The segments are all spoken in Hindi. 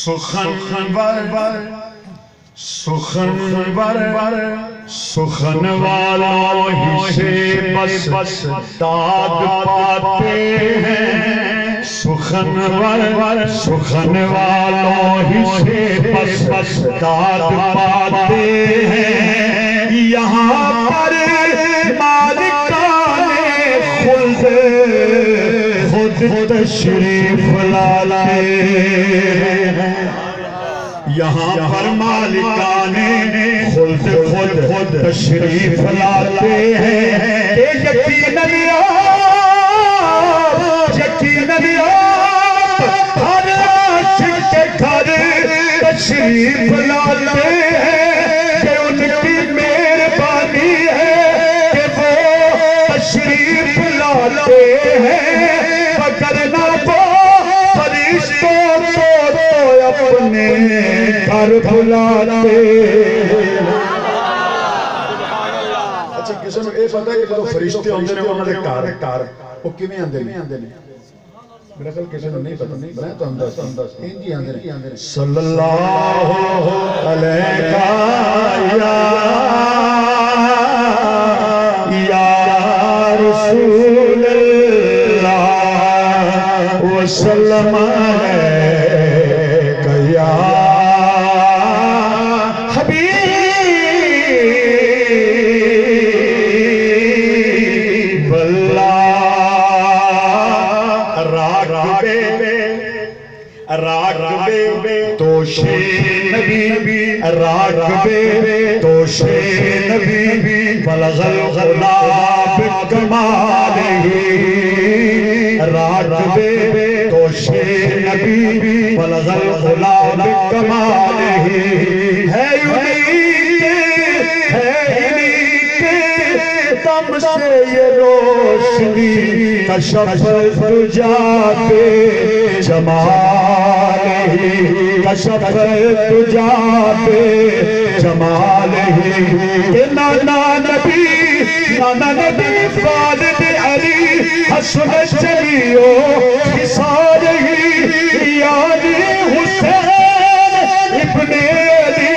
सुखनवर सुखनवर सुखन वालों ही से बस दाद पाते हैं। सुखनवर सुखन वालों ही से बस दाद पाते हैं। यहाँ पर मालिकाने खुद तशरीफ लाए हैं। यहाँ पर मालिकाने खुद तशरीफ लाते हैं। यकीनन हर आशिक के घर तशरीफ लाते हैं कि उनकी मेहरबानी है कि वो तशरीफ लाते हैं। वरना वो फरिश्तों को अपने घर बुलाते। अच्छा किसी को ये पता है कि जो फरिश्ते आते हैं उन्होंने घर वो किवें आंदे ने? मेरा ख्याल किसी को नहीं पता। मैं तो अंदाज इंजी आंदे ने। सल्लल्लाहु अलैका या रसूल अल्लाह वसल्लम या रागबे तोशे नबी रागबे तोशे नबी बलगल गुलाब कमाले। रागबे तोशे नबी बलगल गुलाब कमाले। है दम से ये रोशनी कशफ तुझा पे जमाल ही कशफ तुझा पे जमाल ही। नाना नबी वालिद अली हसन चलियो हिसार ही यानी हुसैन इब्ने अली।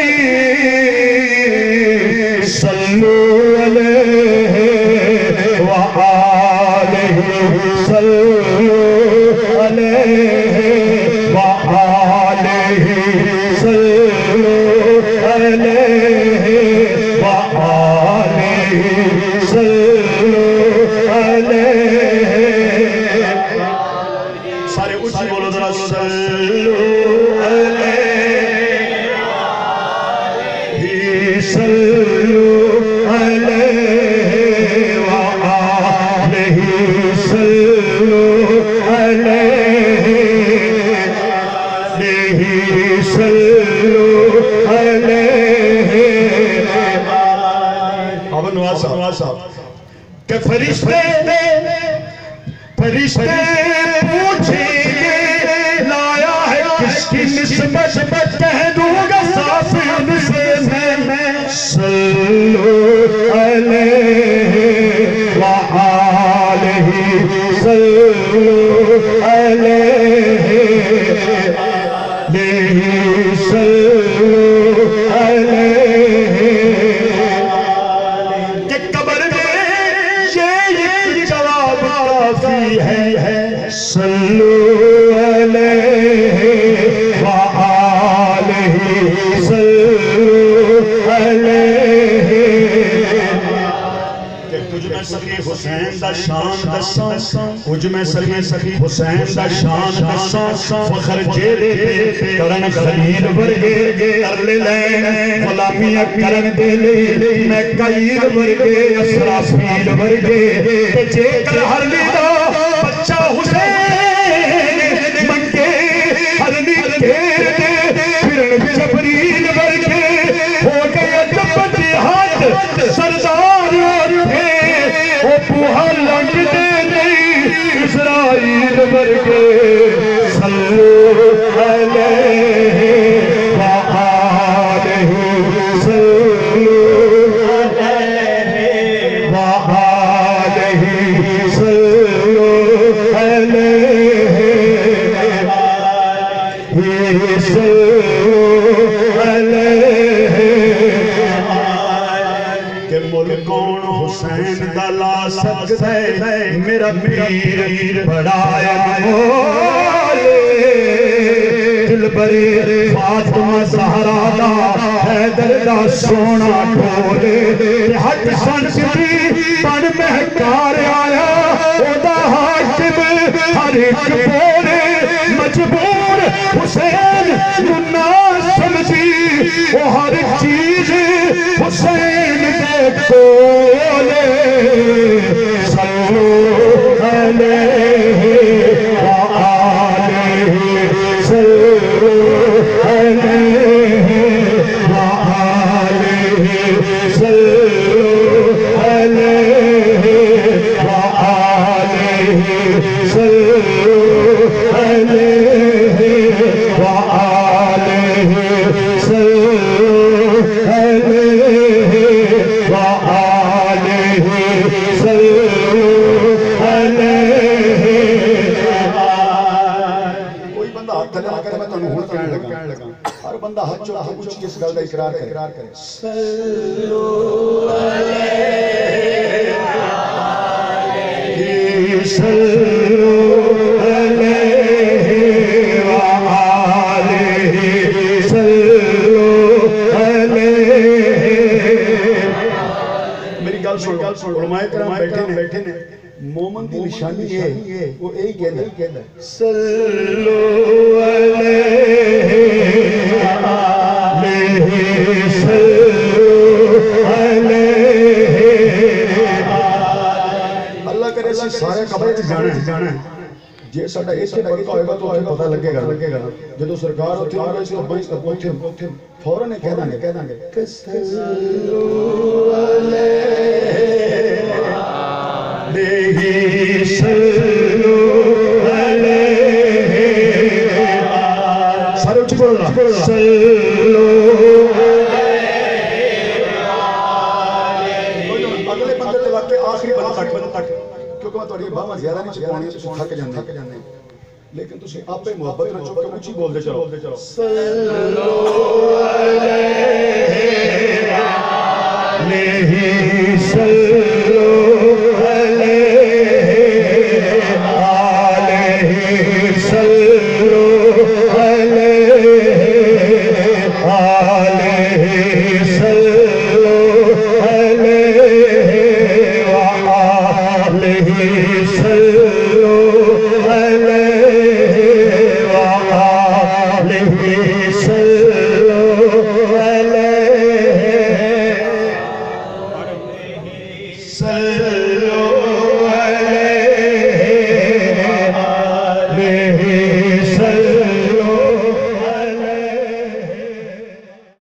सल्लू अलैहि व आलिहि सल्लू अलैहि व आलिहि सल्लू अलैहि व आलिहि सल्लू अलैहि। सारे ऊंची बोलो जरा सल्लू अलैहि सल्लू अलैहि व आलिहि सल्लू अलैहि सल्लू अलैहि। अब नवाज साहब के फरिश्ते पूछेंगे लाया है किसकी निस्बत कह दूंगा साफ से मैं। सल्लू अलैहि व आलिहि सल्लू अलैहि सल्लू अलैहि। कि कब्र में ये जवाब काफी है। सल्लू अलैहि व आलिहि सल्लू अलैहि। कुछ मैं सखी हुसैन दा शान दसां कुछ मैं सखी हुसैन दा शान दसां। फखर जेदे करन खलील वर्गे कर ले गुलामियां करन दे ले मैं कईद वर्गे असराफील वर्गे। ते जेकर हर लीदा बच्चा हुसैन मंगे हर लीद दे फिरन जबरील वर्गे हो गए जब हाथ सरदार ओ बुहा लंघते नहीं इस्राइल वर्गे। सल्लू अलैहि व आलिहि सल्लू अलैहि व आलिहि सल्लू अलैहि के मुल कौन हुसैन दा ला सकदा है मेरा पीर बड़ाया दिलबरी फातिमा ज़हरा दा हैदर दा सोना ढोले हट संसदी बन महकार आया ओदा हाकिम हर एक बोले मजबूर हुसैन मुन्ना समझी वो हर चीज हुसैन के कोले सल्लू अलैहि व आलिहि सल्लू अलैहि व आलिहि सल्लू अलैहि व आलिहि सल्लू अलैहि व आलिहि सल्लू अलैहि व आलिहि सल्लू अलैहि। कोई बंदा हाथ थले ना करे मैं तुहानू हुण कहण लगा हर बंदा हाथ चोक के कुछ इस गल दा इकरार करे सल्लू अलैहि सल्लू अलैहि व आलिहि सल्लू अलैहि। मेरी गल सुन उलमाए किराम बैठे ने मोमन की निशानी है वो यही कहना सल्लू अलैहि सल्लू अलैहि। अल्लाह करे सारे कब्र च जाना जे साडा इसे पक्का होएगा तो हमें पता लगेगा जदों सरकार उत्थे आवे तो उत्थे फौरन कह देंगे सल्लू अलैहि सल्लू अलैहि। सारे उच्च बोलना सल्लू अलैहि। अगले बंदे दे वाके आखिरी बंदा तक क्योंकि मैं थोड़ी बाहां ज्यादा नहीं चुकाउणी तुसीं थक जांदे लेकिन तुसीं आपे मुहब्बत नाल चुक के उच्ची बोलदे चलो सल्लू अलैहि सल्लू अलैहि सल्लू अलैहि सल्लू अलैहि व आलिहि सल्लू अलैहि व आलिहि सल्लू अलैहि सल्लू अलैहि